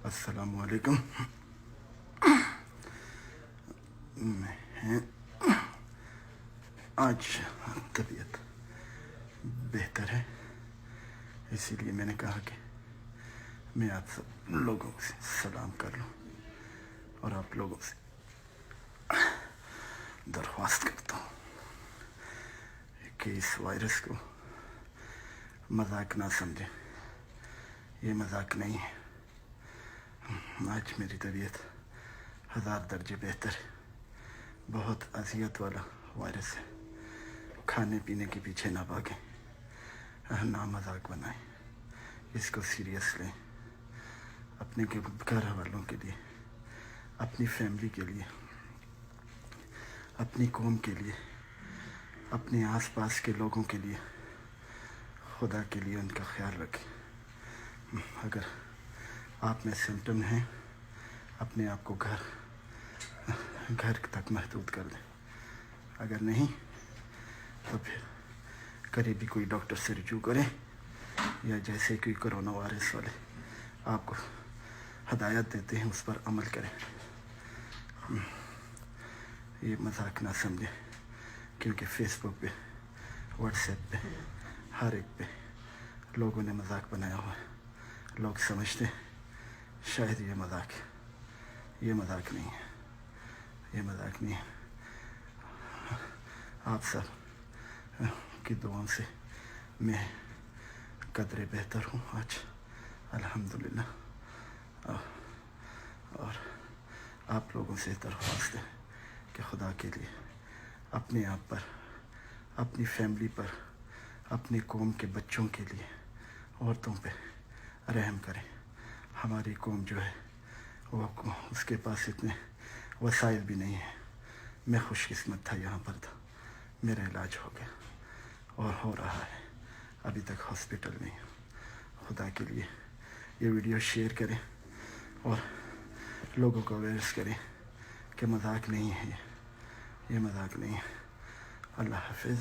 السلام علیکم. میں آج طبیعت بہتر ہے، اسی لیے میں نے کہا کہ میں آپ سب لوگوں سے سلام کر لوں اور آپ لوگوں سے درخواست کرتا ہوں کہ اس وائرس کو مذاق نہ سمجھیں. یہ مذاق نہیں ہے. آج میری طبیعت 1000 درجے بہتر ہے. بہت اذیت والا وائرس ہے. کھانے پینے کے پیچھے نہ بھاگیں، نہ مذاق بنائیں، اس کو سیریس لیں. اپنے گھر والوں کے لیے، اپنی فیملی کے لیے، اپنی قوم کے لیے، اپنے آس پاس کے لوگوں کے لیے، خدا کے لیے ان کا خیال رکھیں. اگر آپ میں سمٹم ہیں، اپنے آپ کو گھر تک محدود کر دیں. اگر نہیں تو پھر قریبی کوئی ڈاکٹر سے رجوع کریں، یا جیسے کوئی کرونا وائرس والے آپ کو ہدایت دیتے ہیں اس پر عمل کریں. یہ مذاق نہ سمجھیں، کیونکہ فیس بک پہ، واٹس ایپ پہ، ہر ایک پہ لوگوں نے مذاق بنایا ہوا ہے. لوگ سمجھتے ہیں شاید یہ مذاق ہے. یہ مذاق نہیں ہے. یہ مذاق نہیں ہے. آپ سب کی دعاؤں سے میں قدرے بہتر ہوں آج، الحمدللہ. اور آپ لوگوں سے درخواست ہے کہ خدا کے لیے اپنے آپ پر، اپنی فیملی پر، اپنی قوم کے بچوں کے لیے، عورتوں پہ رحم کریں. ہماری قوم جو ہے وہ اس کے پاس اتنے وسائل بھی نہیں ہیں. میں خوش قسمت تھا، یہاں پر تھا، میرا علاج ہو گیا اور ہو رہا ہے. ابھی تک ہاسپٹل میں ہوں. خدا کے لیے یہ ویڈیو شیئر کریں اور لوگوں کو اویئر کریں کہ مذاق نہیں ہے. یہ مذاق نہیں ہے. اللہ حافظ.